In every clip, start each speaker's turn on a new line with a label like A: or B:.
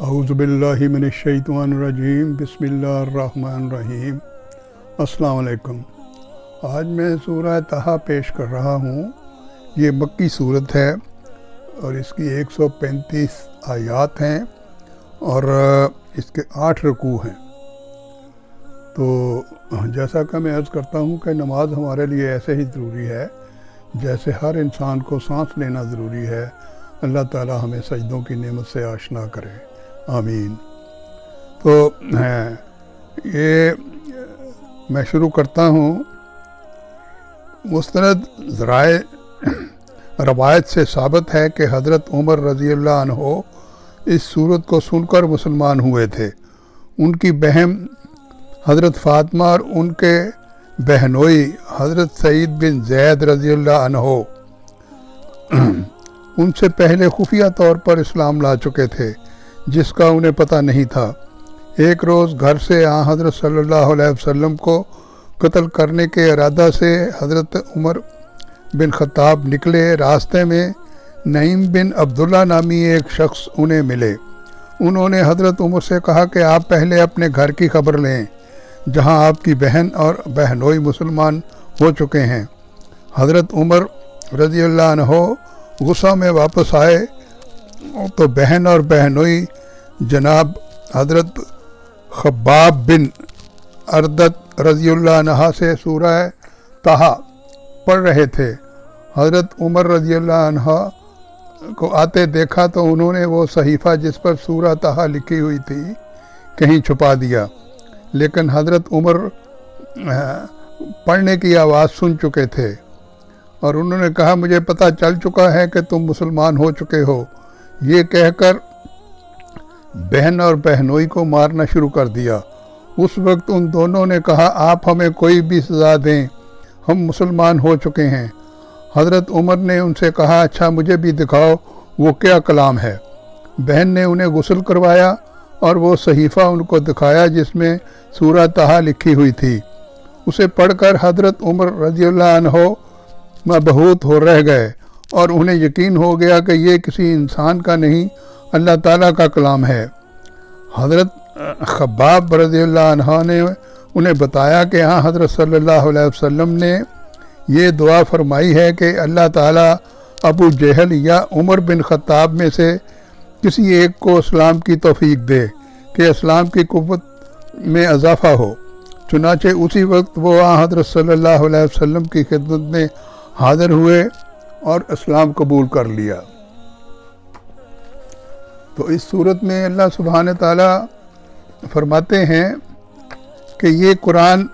A: اعوذ باللہ من الشیطان الرجیم بسم اللہ الرحمن الرحیم۔ السلام علیکم۔ آج میں سورہ طٰہٰ پیش کر رہا ہوں۔ یہ مکی صورت ہے اور اس کی 135 آیات ہیں اور اس کے 8 رکوع ہیں۔ تو جیسا کہ میں عرض کرتا ہوں کہ نماز ہمارے لیے ایسے ہی ضروری ہے جیسے ہر انسان کو سانس لینا ضروری ہے۔ اللہ تعالی ہمیں سجدوں کی نعمت سے آشنا کرے، آمین۔ تو یہ میں شروع کرتا ہوں۔ مستند ذرائع روایت سے ثابت ہے کہ حضرت عمر رضی اللہ عنہ اس سورت کو سن کر مسلمان ہوئے تھے۔ ان کی بہن حضرت فاطمہ اور ان کے بہنوئی حضرت سعید بن زید رضی اللہ عنہ ان سے پہلے خفیہ طور پر اسلام لا چکے تھے، جس کا انہیں پتہ نہیں تھا۔ ایک روز گھر سے حضرت صلی اللہ علیہ وسلم کو قتل کرنے کے ارادہ سے حضرت عمر بن خطاب نکلے۔ راستے میں نعیم بن عبداللہ نامی ایک شخص انہیں ملے۔ انہوں نے حضرت عمر سے کہا کہ آپ پہلے اپنے گھر کی خبر لیں، جہاں آپ کی بہن اور بہنوئی مسلمان ہو چکے ہیں۔ حضرت عمر رضی اللہ عنہ غصہ میں واپس آئے تو بہن اور بہنوئی جناب حضرت خباب بن اردت رضی اللہ عنہ سے سورہ طٰہٰ پڑھ رہے تھے۔ حضرت عمر رضی اللہ عنہ کو آتے دیکھا تو انہوں نے وہ صحیفہ جس پر سورہ طٰہٰ لکھی ہوئی تھی کہیں چھپا دیا، لیکن حضرت عمر پڑھنے کی آواز سن چکے تھے اور انہوں نے کہا مجھے پتہ چل چکا ہے کہ تم مسلمان ہو چکے ہو۔ یہ کہہ کر بہن اور بہنوئی کو مارنا شروع کر دیا۔ اس وقت ان دونوں نے کہا آپ ہمیں کوئی بھی سزا دیں، ہم مسلمان ہو چکے ہیں۔ حضرت عمر نے ان سے کہا اچھا مجھے بھی دکھاؤ وہ کیا کلام ہے۔ بہن نے انہیں غسل کروایا اور وہ صحیفہ ان کو دکھایا جس میں سورہ طٰہٰ لکھی ہوئی تھی۔ اسے پڑھ کر حضرت عمر رضی اللہ عنہ مبہوت ہو رہ گئے اور انہیں یقین ہو گیا کہ یہ کسی انسان کا نہیں، اللہ تعالیٰ کا کلام ہے۔ حضرت خباب رضی اللہ عنہ نے انہیں بتایا کہ حضرت صلی اللہ علیہ وسلم نے یہ دعا فرمائی ہے کہ اللہ تعالیٰ ابو جہل یا عمر بن خطاب میں سے کسی ایک کو اسلام کی توفیق دے کہ اسلام کی قوت میں اضافہ ہو۔ چنانچہ اسی وقت وہ حضرت صلی اللہ علیہ وسلم کی خدمت میں حاضر ہوئے اور اسلام قبول کر لیا۔ تو اس صورت میں اللہ سبحانہ تعالیٰ فرماتے ہیں کہ یہ قرآن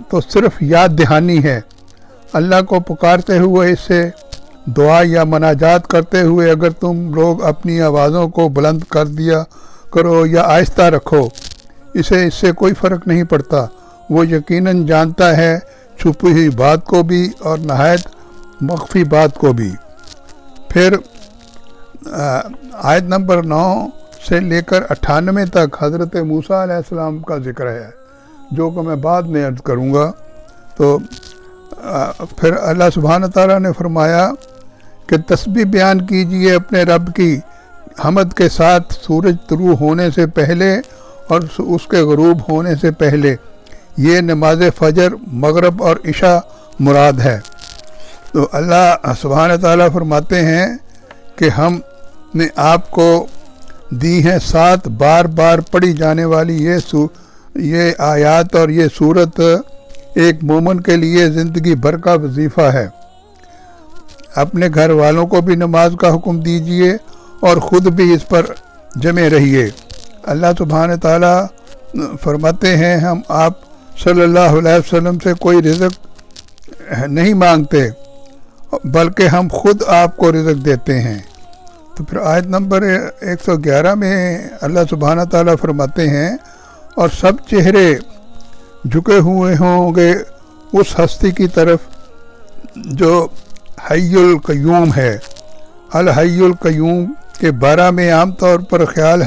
A: تو صرف یاد دہانی ہے۔ اللہ کو پکارتے ہوئے اس سے دعا یا مناجات کرتے ہوئے اگر تم لوگ اپنی آوازوں کو بلند کر دیا کرو یا آہستہ رکھو، اس سے کوئی فرق نہیں پڑتا۔ وہ یقیناً جانتا ہے چھپی ہوئی بات کو بھی اور نہایت مخفی بات کو بھی۔ پھر آیت نمبر 9 سے لے کر 98 تک حضرت موسیٰ علیہ السلام کا ذکر ہے، جو کہ میں بعد میں عرض کروں گا۔ تو پھر اللہ سبحانہ تعالیٰ نے فرمایا کہ تسبیح بیان کیجئے اپنے رب کی حمد کے ساتھ سورج طلوع ہونے سے پہلے اور اس کے غروب ہونے سے پہلے۔ یہ نماز فجر، مغرب اور عشاء مراد ہے۔ تو اللہ سبحانہ تعالیٰ فرماتے ہیں کہ ہم نے آپ کو دی ہیں 7 بار بار پڑھی جانے والی یہ آیات اور یہ سورت ایک مومن کے لیے زندگی بھر کا وظیفہ ہے۔ اپنے گھر والوں کو بھی نماز کا حکم دیجئے اور خود بھی اس پر جمے رہیے۔ اللہ سبحانہ تعالیٰ فرماتے ہیں ہم آپ صلی اللہ علیہ وسلم سے کوئی رزق نہیں مانگتے بلکہ ہم خود آپ کو رزق دیتے ہیں۔ تو پھر آیت نمبر 111 میں اللہ سبحانہ تعالیٰ فرماتے ہیں اور سب چہرے جھکے ہوئے ہوں گے اس ہستی کی طرف جو حی القیوم ہے۔ الحی القیوم کے بارے میں عام طور پر خیال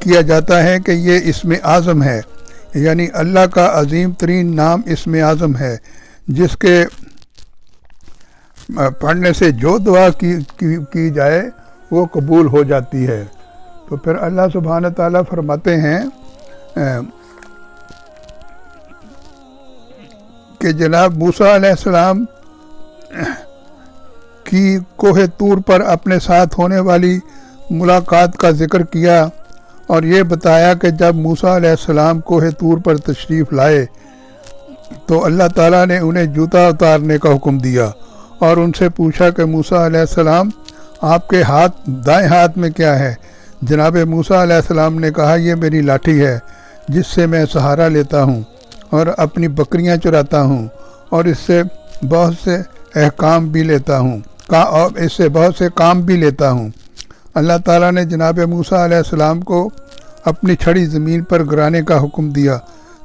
A: کیا جاتا ہے کہ یہ اسم اعظم ہے، یعنی اللہ کا عظیم ترین نام اسم اعظم ہے، جس کے پڑھنے سے جو دعا کی جائے وہ قبول ہو جاتی ہے۔ تو پھر اللہ سبحانہ تعالیٰ فرماتے ہیں کہ جناب موسیٰ علیہ السلام کی کوہ طور پر اپنے ساتھ ہونے والی ملاقات کا ذکر کیا، اور یہ بتایا کہ جب موسیٰ علیہ السلام کوہ طور پر تشریف لائے تو اللہ تعالیٰ نے انہیں جوتا اتارنے کا حکم دیا، اور ان سے پوچھا کہ موسیٰ علیہ السلام آپ کے دائیں ہاتھ میں کیا ہے؟ جناب موسیٰ علیہ السلام نے کہا یہ میری لاٹھی ہے جس سے میں سہارا لیتا ہوں اور اپنی بکریاں چراتا ہوں، اور اس سے بہت سے احکام بھی لیتا ہوں، اور اس سے بہت سے کام بھی لیتا ہوں۔ اللہ تعالیٰ نے جناب موسیٰ علیہ السلام کو اپنی چھڑی زمین پر گرانے کا حکم دیا۔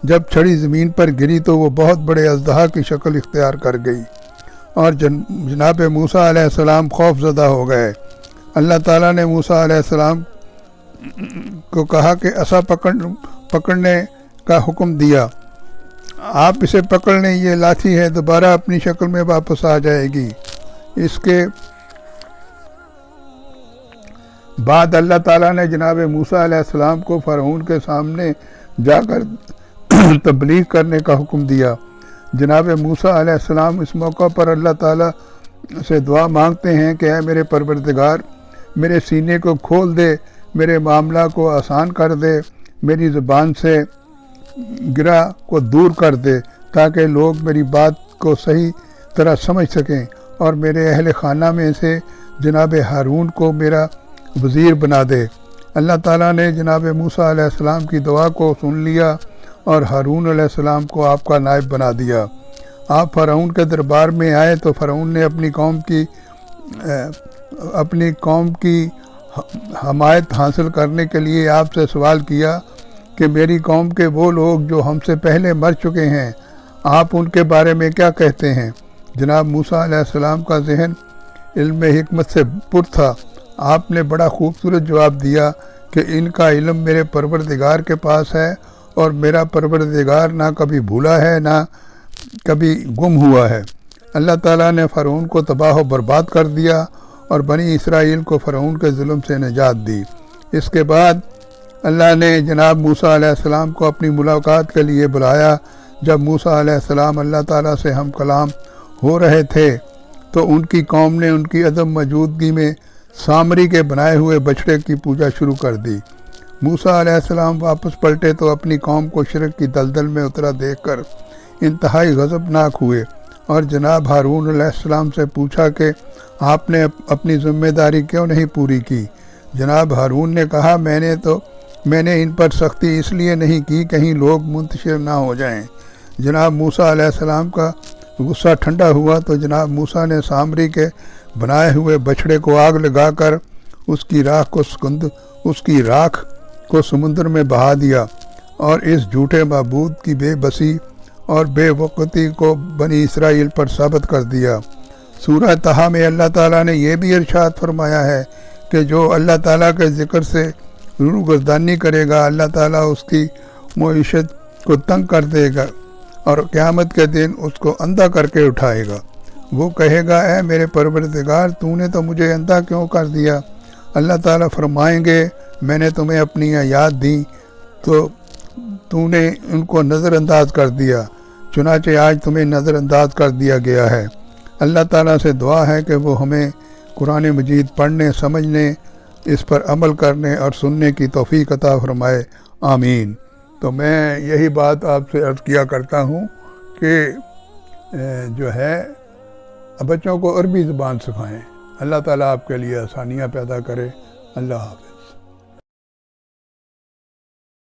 A: جب چھڑی زمین پر گری تو وہ بہت بڑے اژدہا کی شکل اختیار کر گئی، اور جناب موسیٰ علیہ السلام خوف زدہ ہو گئے۔ اللہ تعالیٰ نے موسیٰ علیہ السلام کو کہا کہ عصا پکڑنے کا حکم دیا، آپ اسے پکڑ لیں، یہ لاٹھی ہے دوبارہ اپنی شکل میں واپس آ جائے گی۔ اس کے بعد اللہ تعالیٰ نے جناب موسیٰ علیہ السلام کو فرعون کے سامنے جا کر تبلیغ کرنے کا حکم دیا۔ جناب موسیٰ علیہ السلام اس موقع پر اللہ تعالیٰ سے دعا مانگتے ہیں کہ اے میرے پروردگار، میرے سینے کو کھول دے، میرے معاملہ کو آسان کر دے، میری زبان سے گرہ کو دور کر دے تاکہ لوگ میری بات کو صحیح طرح سمجھ سکیں، اور میرے اہل خانہ میں سے جناب ہارون کو میرا وزیر بنا دے۔ اللہ تعالیٰ نے جناب موسیٰ علیہ السلام کی دعا کو سن لیا اور ہارون علیہ السلام کو آپ کا نائب بنا دیا۔ آپ فرعون کے دربار میں آئے تو فرعون نے اپنی قوم کی حمایت حاصل کرنے کے لیے آپ سے سوال کیا کہ میری قوم کے وہ لوگ جو ہم سے پہلے مر چکے ہیں، آپ ان کے بارے میں کیا کہتے ہیں؟ جناب موسیٰ علیہ السلام کا ذہن علم حکمت سے پر تھا۔ آپ نے بڑا خوبصورت جواب دیا کہ ان کا علم میرے پروردگار کے پاس ہے، اور میرا پروردگار نہ کبھی بھولا ہے نہ کبھی گم ہوا ہے۔ اللہ تعالیٰ نے فرعون کو تباہ و برباد کر دیا اور بنی اسرائیل کو فرعون کے ظلم سے نجات دی۔ اس کے بعد اللہ نے جناب موسیٰ علیہ السلام کو اپنی ملاقات کے لیے بلایا۔ جب موسیٰ علیہ السلام اللہ تعالیٰ سے ہم کلام ہو رہے تھے تو ان کی قوم نے ان کی عدم موجودگی میں سامری کے بنائے ہوئے بچڑے کی پوجا شروع کر دی۔ موسیٰ علیہ السلام واپس پلٹے تو اپنی قوم کو شرک کی دلدل میں اترا دیکھ کر انتہائی غضبناک ہوئے، اور جناب ہارون علیہ السلام سے پوچھا کہ آپ نے اپنی ذمہ داری کیوں نہیں پوری کی؟ جناب ہارون نے کہا میں نے ان پر سختی اس لیے نہیں کی کہیں لوگ منتشر نہ ہو جائیں۔ جناب موسیٰ علیہ السلام کا غصہ ٹھنڈا ہوا تو جناب موسیٰ نے سامری کے بنائے ہوئے بچڑے کو آگ لگا کر اس کی راکھ کو سمندر میں بہا دیا، اور اس جھوٹے معبود کی بے بسی اور بے وقتی کو بنی اسرائیل پر ثابت کر دیا۔ سورہ طٰہٰ میں اللہ تعالیٰ نے یہ بھی ارشاد فرمایا ہے کہ جو اللہ تعالیٰ کے ذکر سے روگردانی کرے گا، اللہ تعالیٰ اس کی معیشت کو تنگ کر دے گا، اور قیامت کے دن اس کو اندھا کر کے اٹھائے گا۔ وہ کہے گا اے میرے پروردگار، تو نے تو مجھے اندھا کیوں کر دیا؟ اللہ تعالیٰ فرمائیں گے میں نے تمہیں اپنی آیات دی تو تو نے ان کو نظر انداز کر دیا، چنانچہ آج تمہیں نظر انداز کر دیا گیا ہے۔ اللہ تعالیٰ سے دعا ہے کہ وہ ہمیں قرآن مجید پڑھنے، سمجھنے، اس پر عمل کرنے اور سننے کی توفیق عطا فرمائے، آمین۔ تو میں یہی بات آپ سے عرض کیا کرتا ہوں کہ جو ہے بچوں کو عربی زبان سکھائیں۔ اللہ تعالیٰ آپ کے لیے آسانیاں پیدا کرے۔ اللہ حافظ۔